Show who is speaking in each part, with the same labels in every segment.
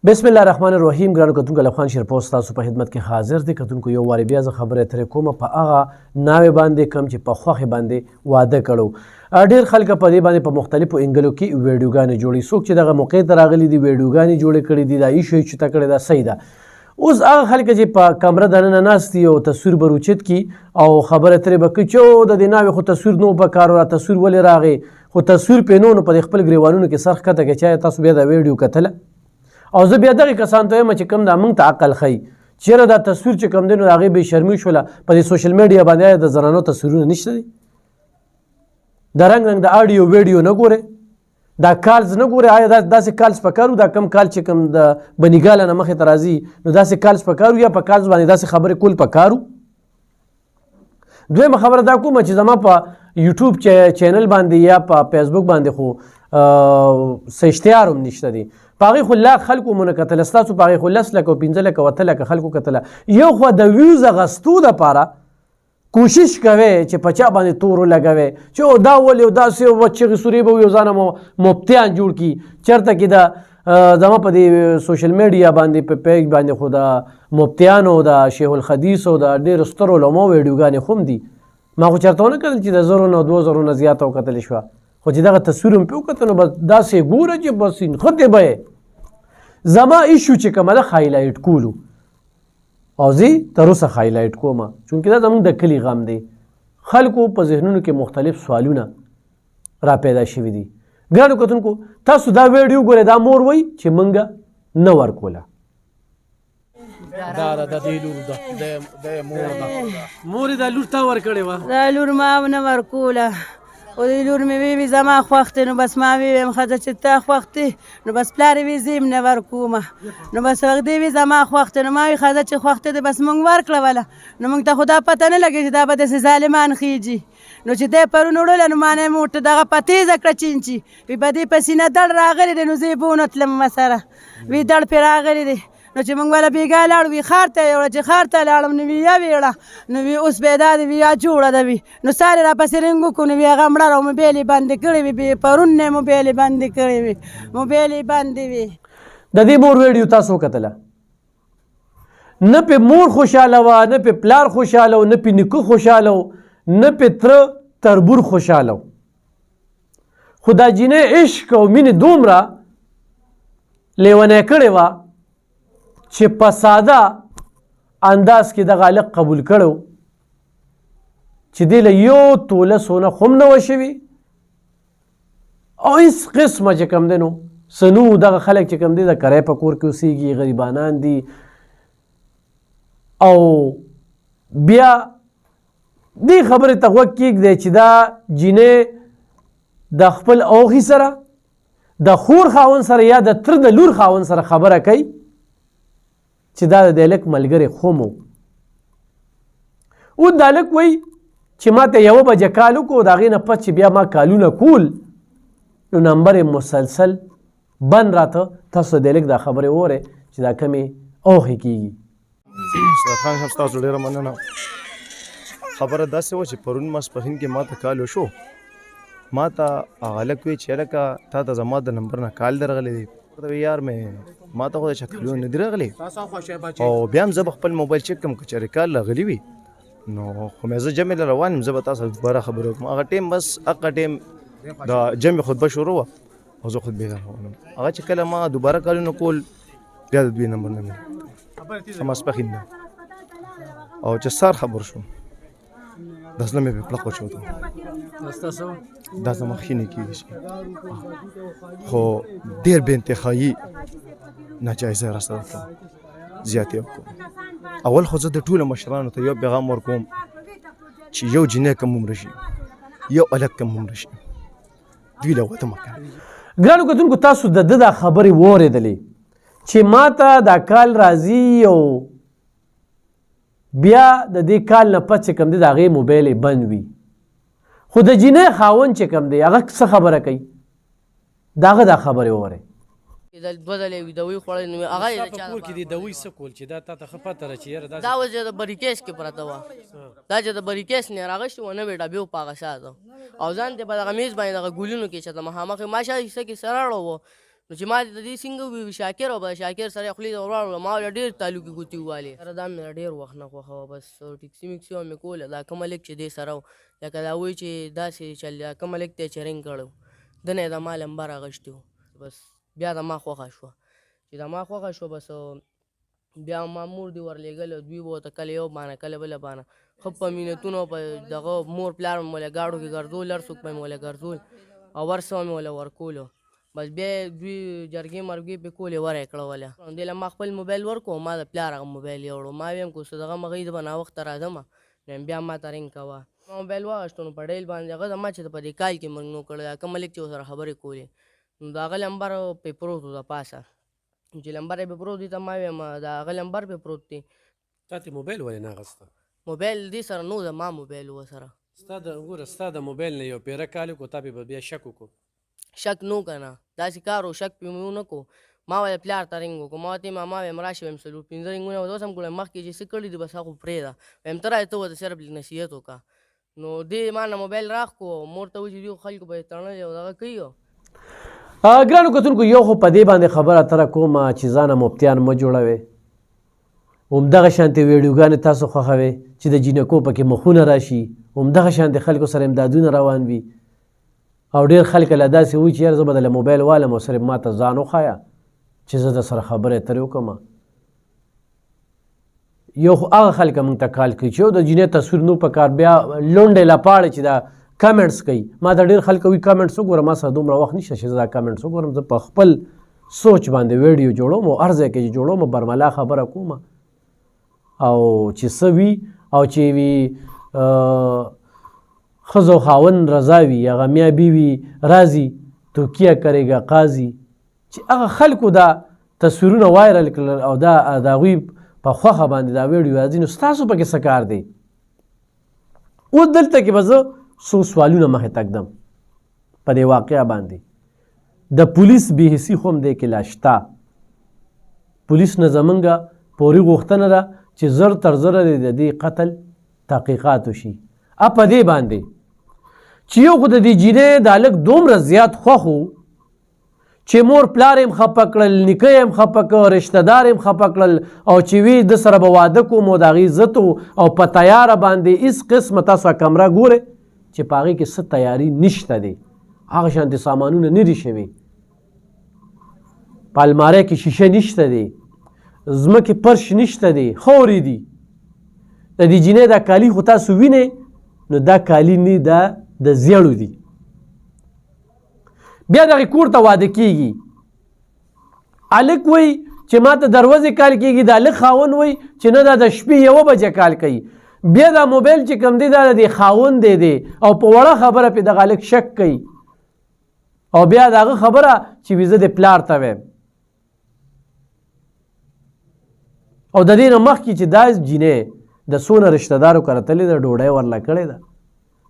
Speaker 1: بسم الله الرحمن الرحیم. ګرانو کتونکو افغان شیرپوسټ تاسو په خدمت کې حاضر دی. کتونکو یو وارې بیا زه خبرې ترې کوم په هغه ناوې باندې کوم چې په خوښې باندې واده کړو. ډېر خلک په دې باندې په مختلفو انګلو کې ویډیوګانې جوړي. څوک چې دغه موقع ته راغلي دي ویډیوګانې جوړې کړي دي، دا ایشو یې چوته کړې ده، صحیح ده. اوس هغه خلک چې په کمره دننه ناست دي او تصویر به روچت کي او خبره ترې به کوي چې د دې ناوې خو تصویر نو پکار و، تصویر ولې راغی، خو تصویر پې نو په خپل ګریوانونو کې سر ښکته کړي چې تاسو بیا دا ویډیو کتله. او زه بیا دغې کسانو ته وایم چې کوم دا موږ ته عقل ښیي چېرې دا تصویر چې کوم دی نو د هغې بې شرمي شوله په دې سوشل میډیا باندې آیا د زنانو تصویرونه نشته دي؟ د رنګ رنګ د اډیو ویډیو نه ګورئ، دا کالز نه ګورئ. آیا داسې کالز پکارو؟ دا کم کال چې کوم د بنیګاله نه مخې ته راځي نو داسې کالز پکارو یا په کالز باندې داسې خبرې کول پکارو؟ دویمه خبره دا کومه چې زما په یوټیوب چینل باندې یا په فیسبوک باندې خو څه اشتهار هم نشته دی. په هغې خو لا خلکو مونه کتله، ستاسو په هغې خو 10 لکه 15 لکه 8 لکه خلکو کتله. یو خو د ویوز اخیستو دپاره کوشش کوئ چې په چا باندې تور ولګوئ چې دا ولې او داسې چغې سورې به وي او ځانه مفتیان جوړ کړي. چېرته کې د زما په دې سوشل میډیا باندې په پیج باندې خو د مفتیانو د شیخ الحدیثو د ډېرو سترو علماو ویډیوګانې خو هم دي. ما خو چېرته ونه کتل چې د 1000 نه 2000 نه زیاته وکتلې شوه، خو چې دغه تصویر هم پې وکتل نو بس داسې ګوره چې بس نښتې به یې. زما ایشو چې کومه ده هایلایټ کولو او زه تر اوسه هایلایټ کومه چونکې دا زموږ د کلي غم دی. خلکو په ذهنونو کې مختلف سوالونه را پیدا شوي دي. ګرانو کتونکو تاسو دا ویډیو ګورئ، دا مور وایي چې موږ نه ورکوله.
Speaker 2: دا د دې لور ده، د مور ده.
Speaker 1: مور دا لور تا ورکړې وه؟
Speaker 3: دا لور ما نه ورکوله او دې لور مې وی زما خوښ دی نو بس ما ویم ښځه چې تا خوښ دی نو بس پلار یې وي زه یې نه ورکومه نو بس دې وي زما خوښ دی نو ما وی ښځه چې خوښ دی بس موږ ورکړه وله نو موږ ته خو دا پته نه لګي چې دا به داسې ظالمان خیږي. نو چې دی پرون وړله نو ما نه یې ورته دغه په تیزه کړه چینچي وي په دې په سینه دړ راغلی دی نو زه یې به ونه تلم سره وي دړ پرې راغلی دی نو چې موږ وله بېګا لاړو وي ښار ته یې وړه چې ښار ته لاړم نو وي یا ویړه نو وي اوس بیا دا دی وي یا جوړه ده وي نو سارې راپسې رنګ وکړو نو وي هغه مړه را موبایل یې بندې کړې وي پرون نه یې موبایل یې بندې کړې وي موبایل یې بندې وي.
Speaker 1: د دې مور ویډیو تاسو وکتله؟ نه پې مور خوشحاله وه، نه پې پلار خوشحاله و، نه پې نیکه خوشحاله و، نه پې تره تربور خوشحاله و. خو دا جینۍ عشق او مینې دومره لیونی کړې وه چې په ساده انداز کې دغه هلک قبول کړی چې دې له 1 توله سونه خو هم نه وه شوي او هېڅ قسمه چې کوم دی نو څه نه وو. دغه خلک چې کوم دی د کرایه په کور کې اوسېږي، غریبانان دي او بیا دې خبرې ته غوږ کېږدی چې دا جینۍ د خپل اوښي سره د خور خاوند سره یا د تره د لور خاوند سره خبره کوي چې دا د هلک ملګری خو مو. اوس دا هلک وایي چې ما ته 1 بجه کال وکړو، د هغې نه پس چې بیا ما کالونه کول نو نمبر یې مسلسل بند راته. تاسو د هلک دا خبرې وورئ چې دا کمې اوښې کېږي.
Speaker 4: استاد خان صاحب ستاسو ډېره مننه. خبره داسې وه چې پرون ماسپښین کې ما ته کال وشو، ما ته هغه هلک وایي چې هلکه تا ته زما د نمبر نه کال درغلی دی. یار مې ما ته خو د چکلونه نه دي راغلي او بیا هم زه به خپل موبایل چک کړم که چېرې کال راغلي وي نو خو مې زه جمعې له روان یم، زه به تاسو دوباره خبرې وکړم. هغه ټایم بس هغه ټایم د جمعې خطبه شروع وه او زه خطبې ته روان وم. هغه چې کله ما دوباره کالونه کول بیا د دوی نمبر نه مې ماسپښین نه او چې سهار خبر شوم دا زړه مې پې پلق وچوته. دا زما ښې نه کېږي خو ډېر بې انتهایي ناجایزه یې راسره وکړه، زیات یې وکړو. اول خو زه د ټولو مشرانو ته یو پیغام ورکوم چې یو جینۍ کم عمره شي یو هلک کم عمره شي دوی له واده مه کوئ.
Speaker 1: ګرانو کتونکو تاسو د ده دا خبرې واورېدلې چې ما ته دا کال راځي او بیا د دې کال نه پس چې کوم دی د هغې موبایل یې بند وي. خو د جینۍ خاوند چې کوم دی هغه څه خبره کوي د هغه دا خبرې وورئ.
Speaker 5: دوه ځله یې دوی خوړلې نو هغه یې
Speaker 2: په کور کې دې دوی څه کول چې دا تا ته ښه پته ده چې یاره
Speaker 5: دا اوس چې د بریکیس کې پرته وه، دا چې د بریکیس نه راغشتې وه 90 ډبې په هغه شاته او ځان دې په دغه میز باندې دغه ګلونو کې چې د مخامخ ماشه حصه کې سره اړه وه نو چې ما د دې څنګه ووي شاکر او به شاکر سره یې خولې ته ور واړوله ما ولې ډېر تعلقي ګوتې ووالې سره دا مې ډېر وخت نه خوښوه بس ټیکسي میکسي به مې کوله دا کومه لیک چې دې سره و لکه دا وایي چې داسې چل دا کومه لیک ته یې چې رنګ کړی و ده نه یې د ما لمبر اخیستې و بس بیا د ما خوښه شوه چې د ما خوښه شوه بس بیا ما مور دې ورلېږله دوی به ورته کله یو بانه کله بله بانه ښه په مینتونو په دغه مور پلار مې ولې ګاډو کې ګرځول هر څوک به مې ولې ګرځول او ور څه مې ولې ورکولو بس بیا یې دوی جرګې مرګې پې کولې ور یې کړوله دې له ما خپل موبایل ورکړو ما د پلار هغه موبایل یې وړو ما ویم که څه دغه مغې زه به ناوخته راځم نو بیا ما ته رنګ کوه ما موبایل واخیستو نو په ډیل باندې هغه زما چې په دې کال کې موږ نو کړی دا کومه لیک چې ورسره خبرې کولې نو د هغه لمبر پې پروت و د پاسه چې لمبر یې پې پروت دی ته ما ویم د هغه لمبر پې پروت دی
Speaker 2: تا ته موبایل ولې نه اخیسته
Speaker 5: موبایل دې سره نو د ما موبایل و سره
Speaker 2: ستا د موبایل نه یو پیره کال وکړو تا پې به بیا شک وکړو
Speaker 5: شک نو که نه داسې کار و شک پې مې ونه کړو ما ویل پلار ته رنګ وکړو ما ورته ما ویم راشي ویم څلور پنځه رنګونه به اوس هم کړو مخکې چې څه کړي دي بس هغه پرېږده ویم ته رایې ته ورته صرف لږ نصیحت وکړه نو دې ما نه موبایل راکړو مور ته وایي چې دوی خلکو به یې تړلی او دغه کوي
Speaker 1: ګرانو کتونکو یو خو په دې باندې خبره اتره کومه چې ځانه مفتیان مه جوړوئ همدغه شانتې ویډیوګانې تاسو خوښوئ چې د جینکو پکې مخونه راشي همدغه شانتې خلکو سره امدادونه روان وي او ډېر خلک له داسې وایي چې یاره زه به دله موبایل والم او صرف ما ته ځان وښایه چې زه در سره خبرې اترې وکړم یو خو هغه خلک موږ ته کال کوي چې یو د جینۍ تصویر نو پکار بیا لونډې لپاړې چې دا کمنټس کوي ما ته ډېر خلک وایي کمنټس وګوره ما سره دومره وخت نشته چې زه دا کمنټس وګورم زه په خپل سوچ باندې ویډیو جوړوم او هر ځای کې چې جوړوم برملا خبره کوم او چې څه وي او چې وي ښځو خاوند رضا وي هغه میا بیوي راځي توکیه کریږه قاضي چې هغه خلکو دا تصویرونه وایرل کړل او دا د هغوی په خوښه باندې دا ویډیو راځي نو ستاسو پکې څه کار دی اوس دلته کې به زه څو سوالونه مخې تږدم په دې واقعه باندې د پولیس بې حسي خو هم دی کې لا شته پولیس نه زمونږه پورې غوښتنه ده چې زر تر زره د دې قتل تحقیقات وشي په دې باندې چې یو خو د دې جینۍ دا هلک دومره زیات خوښ و چې مور پلار یې هم خفه کړل نیکه یې هم خفه کړ رشته دار یې هم خفه کړل او چې وی د سره به واده کوم او د هغې عزت او په تیاره باندې هېڅ قسمه تاسو کمره ګورئ چې په هغې کې څه تیاري نشته دی هغه شانتې سامانونه نه دي شوي په الماری کې شیشه نشته دی ځمکې فرش نشته دی خاورې دي د دې جینۍ دا کالي خو تاسو وینئ نو دا کالي نه دا د زیړو دي بیا دغې کور ته واده کېږي هلک وایي چې ما ته دروازې کال کېږي د هلک خاوند وایي چې نه دا د شپې 1 بجې کال کوي بیا دا موبایل چې کوم دی دا د دې خاوند دی او په وړه خبره پې دغه هلک شک کوي او بیا د هغه خبره چې وي زه د پلار ته ویم او د دې نه مخکې چې دا جینۍ د څونه رشته دارو کره تلې ده ډوډۍ ورله کړې ده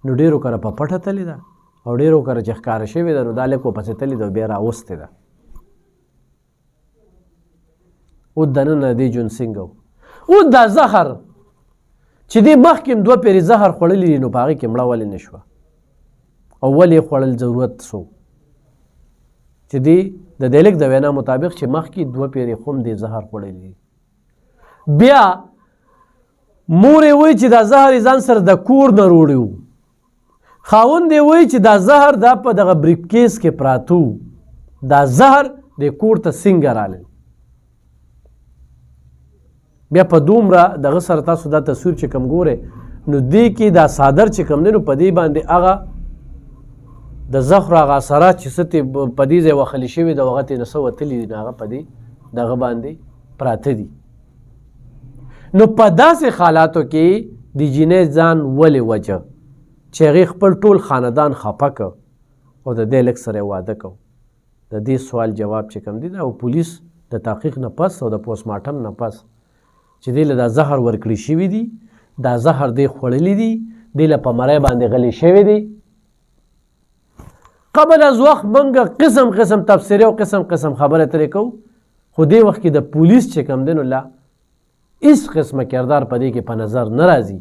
Speaker 1: نو ډېرو کره په پټه تلې ده او ډېرو کره چې ښکاره شوې ده نو دا هلک ورپسې تلې ده او بیا راوستې ده اوس دننه دې ژوند څنګه و اوس دا زهر چې دې مخکې هم 2 پیرې زهر خوړلي دي نو په هغې کې مړه ولې نه شوه او ولې یې خوړل ضرورت سو چې دې د دې هلک د وینا مطابق چې مخکې 2 پیرې خو هم دې زهر خوړلي دي بیا مور یې وایي چې دا زهر یې ځان سره د کور نه روړی و خاوند یې وایي چې دا زهر دا په دغه بریف کیس کې پراته و دا زهر د کور ته څنګه راغلل بیا په دومره دغه سره تاسو دا تصویر چې کوم ګورئ نو دې کې دا صادر چې کوم دی نو په دې باندې هغه د زهرو هغه اثرات چې څه په دې ځای وښلي شوي د هغه ترې نه څه وتلي دي نو هغه په دې دغه باندې پراته دي نو په داسې حالاتو کې د جینۍ ځان ولې وجه چې هغې خپل ټول خاندان خفه کړ او د دې هلک سره یې واده کو د دې سوال جواب چې کوم دی دا او پولیس د تحقیق نه پس او د پوسټ مارټم نه پس چې دې له دا زهر ورکړي شوي دي دا زهر دې خوړلي دي دې له په مرۍ باندې غلي شوي دي قبل از وخت موږ قسم قسم تبصرې او قسم قسم خبرې ترې کوو خو دې وخت کې د پولیس چې کوم دی نو لا هېڅ قسمه کردار په دې کې په نظر نه راځي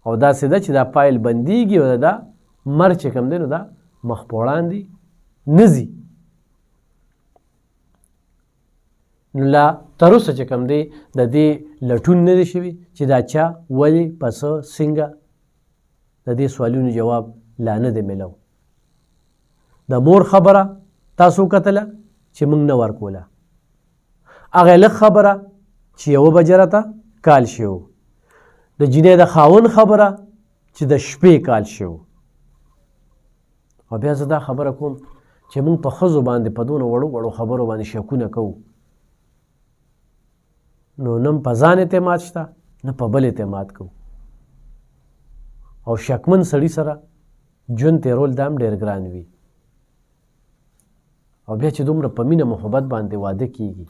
Speaker 1: او داسې ده چې دا فایل بندیږي او دا مرګ چې کوم دی نو دا مخ په وړاندې نه ځي نو لا تر اوسه چې کوم دی د دې لټون نه دی شوي چې دا چا ولې پسه څنګه د دې سوالونو جواب لا نه دی میلو. د مور خبره تاسو کتله چې موږ نه ورکوله، هغه لږ خبره چې 1 بجه راته کال شو، د جینۍ د خاوند خبره چې د شپې کال شو. او بیا زه دا خبره کوم چې موږ په ښځو باندې په دونه وړو وړو خبرو باندې شکونه کوو، نو نه په ځان اعتماد شته نه په بل اعتماد کوو. او شکمن سړي سره ژوند تېرول دا هم ډېر ګران وي. او بیا چې دومره په مینه محبت باندې واده کیږي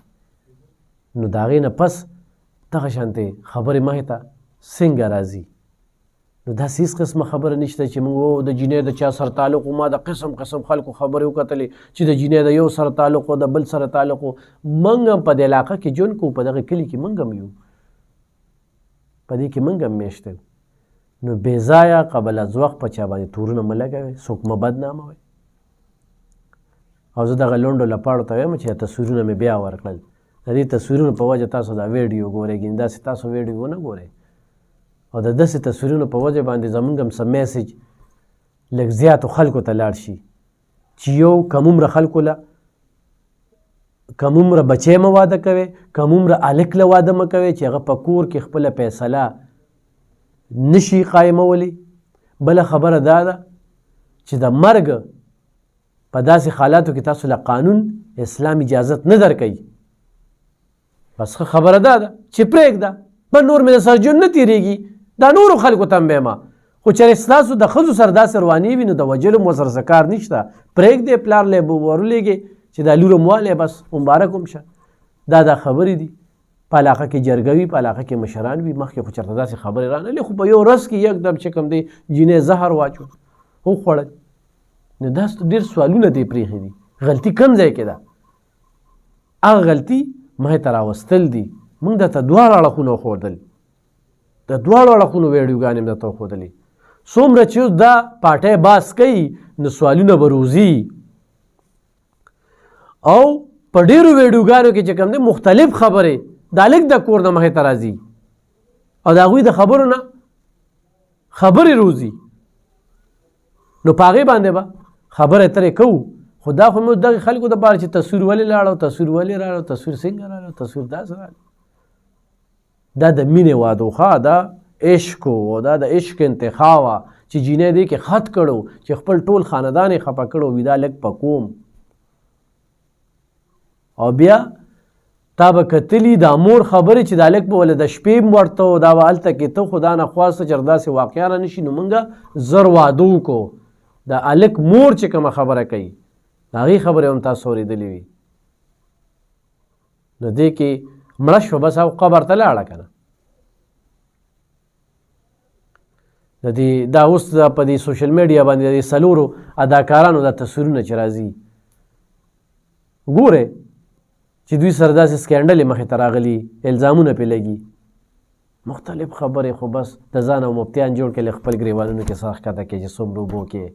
Speaker 1: نو د هغې نه پس دغه شانتې خبرې مخې ته څنګه راځي. نو داسې هېڅ قسمه خبره نشته چې موږ د جینۍ د چا سره تعلق و. ما د قسم قسم خلکو خبرې وکتلې چې د جینۍ د یو سره تعلق و، د بل سره تعلق و. موږ هم په دې علاقه کې ژوند کوو، په دغه کلي کې موږ هم یو، په دې کې موږ هم میشته یو. نو بې ځایه قبل از وخت په چا باندې تورونه مه لګوئ، څوک مه بدناموئ. او زه دغه لنډو لپاړو ته وایم چې تصویرونه مې بیا ورکړل. د دې تصویرونو په وجه تاسو دا ویډیو ګورئ، ګینې داسې تاسو ویډیو ونه ګورئ. او د داسې تصویرونو په وجه باندې زمونږ هم څه میسج لږ زیاتو خلکو ته لاړ شي چې یو کم عمره خلکو له کم عمره بچی مه واده کوئ، کم عمره هلک له واده مه کوئ چې هغه په کور کې خپله فیصله نشي قایمولی. بله خبره دا ده چې د مرګ په داسې حالاتو کې تاسو له قانون اسلام اجازت نه درکوي. بس ښه خبره دا ده چې پرېږده، بل نور مې د سر ژوند نه تېرېږي. دا نورو خلکو ته هم وایم، خو چېرې ستاسو د ښځو سره داسې روانې وي نو د وجلو مو ورسره څه کار نشته. پرېږدې پلار لی ورولېږې چې دا لور موالی بس مبارک هم شه. دا خبرې دي. په علاقه کې جرګه وي، په علاقه کې مشران وي، مخکې خو چېرته داسې خبرې رانهلې، خو په یو ورځ کې یکدم چې کوم دی جینۍ زهر واچو وخوړل. نو دا ډېر سوالونه دې پرېښي دي. غلطي کوم ځای کې ده؟ هغه غلطي مخې ته راوستل دي. موږ درته دواړه اړخونه وښودل، د دواړو اړخونو ویډیوګانې مې درته وښودلې. څومره چې اوس دا پاټی باس کوي نو سوالونه به روزي. او په ډېرو ویډیوګانو کې چې کوم دی مختلف خبرې دا لږ د کور نه مخې ته راځي او د هغوی د خبرو نه خبرې روزي. نو په هغې باندې به خبرې اترې کوو. خو دا خو مې دغې خلکو دپاره چې تصویر ولې لاړو، تصویر ولې راړو، تصویر څنګه راړو، تصویر داسې راړو. دا د مینې واده وخوا، دا عشق او دا د عشق انتخاب وه چې جینۍ دې کې خط کړو چې خپل ټول خاندان یې خفه کړو وي دا لږ په کوم. او بیا تا به کتلي دا مور خبرې چې دا لږ به ولې د شپې ورته و، دا به هلته کې ته خو دا نه خواسته چې داسې واقعه را نه شي. نو موږ زر واده وکړو. د هلک مور چې کومه خبره کوي د هغې خبرې هم تاسو اورېدلې وي. نو دې کې مړه شوه بس او قبر ته لاړه که نه. د دې دا اوس په دې سوشل میډیا باندې د دې څلورو اداکارانو دا تصویرونه چې راځي ګورئ چې دوی سره داسې سکینډل یې مخې ته راغلي، الزامونه پرې لګي، مختلف خبرې. خو بس د ځان او مفتیان جوړ کړي خپل ګریوانونو کې سر ښکته کړي چې څومره اوبو کې،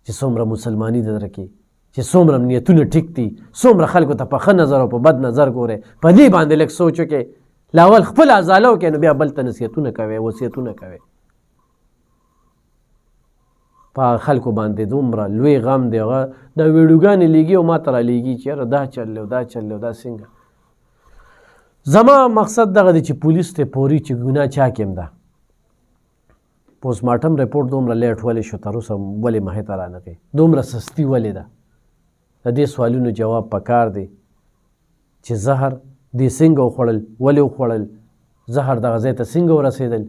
Speaker 1: چې څومره مسلماني در کې، چې څومره نیتونه ټیک دي، څومره خلکو ته په ښه نظر او په بد نظر ګورئ. په دې باندې لږ سوچ وکړئ. لاول خپل ازاله وکړئ نو بیا بل ته نصیحتونه کوئ، وصیتونه کوئ. په خلکو باندې دومره لوی غم دی. هغه دا ویډیوګانې لیږي او ما ته رالیږي چې یاره دا چل دی او دا چل دی او دا څنګه. زما مقصد دغه دی چې پولیس ته پوري چې ګناه چا کې هم ده. پوسټمارټم رپورټ دومره لیټ ولې شو تر اوسه ولې مخې ته رانغی؟ دومره سستي ولې ده؟ د دې سوالونو جواب پکار دی چې زهر دې څنګه وخوړل، ولې وخوړل، زهر دغه ځای ته څنګه ورسېدل،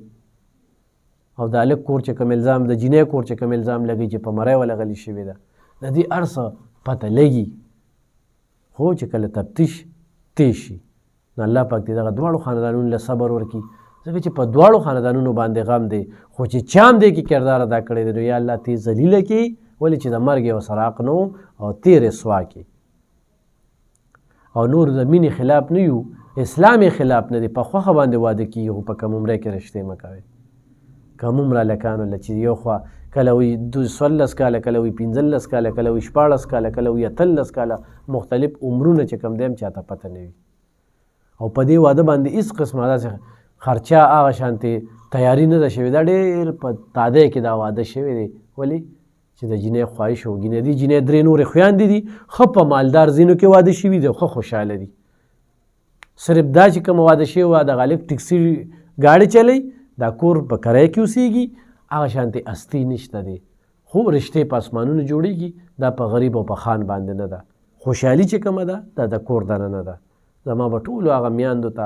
Speaker 1: او د هلک کور چې کوم الزام، د جینۍ کور چې کوم الزام لګي چې په مرۍ ولغلې شوې ده، د دې هر څه پته لګي. خو چې کله تفتیش تیز شي نو الله پاک دې دغه دواړو خاندانونو له صبر ورکړي، ځکه چې په دواړو خاندانونو باندې غم دی. خو چې چا هم دې کې کردار ادا کړی دی نو یا الله ته یې ذلیله کړي، ولې چې د مرګ یو سره حق نه او ته یې رسوا کړي. او نور د مینې خلاف نه یو، اسلام یې خلاف نه دی. په خوښه باندې واده کېږي خو په کم عمرۍ کې رشتې مه کوئ. کم عمره هلکانو له چې یو خوا کله وي 14 کاله، کله وي 15 کاله، کله وي 14 کاله، کله وي 18 کاله، مختلف عمرونه چې کم دی هم چاته پته نه وي. او په دې واده باندې هېڅ قسمه داسې خرچه هغه شانتې تیاري نه ده شوې. دا ډېر په تاده کې دا واده شوی دی. ولې چې د جینۍ خواهش وګینه دي. جینۍ 3 نورې خویندې دي، ښه په مالدار ځینو کې واده شوي دي او ښه خوشحاله دي. صرف دا چې کوم واده شوی وه دغه هلک ټکسي ګاډي چلی، دا کور په کرایه کې اوسېږي، هغه شانتې هستي نشته دی. خو رشتې په اسمانونو جوړېږي. دا په غریب او په خان باندې نه ده. خوشحالي چې کومه ده دا د کور دننه ده. زما به ټولو هغه میاندو ته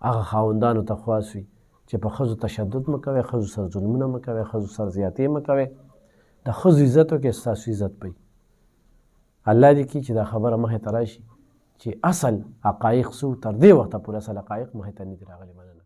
Speaker 1: هغه خاوندانو ته خواست وي چې په ښځو تشدد مه کوئ، ښځو سره ظلمونه مه کوئ، ښځو سره زیاتې مه کوئ. د ښځو عزت وکړئ، ستاسو عزت به وي. الله دې کړي چې دا خبره مخې ته راشي چې اصل حقایق څه تر دې وخته پورې اصل حقایق مخې ته نه دي راغلي. مننه.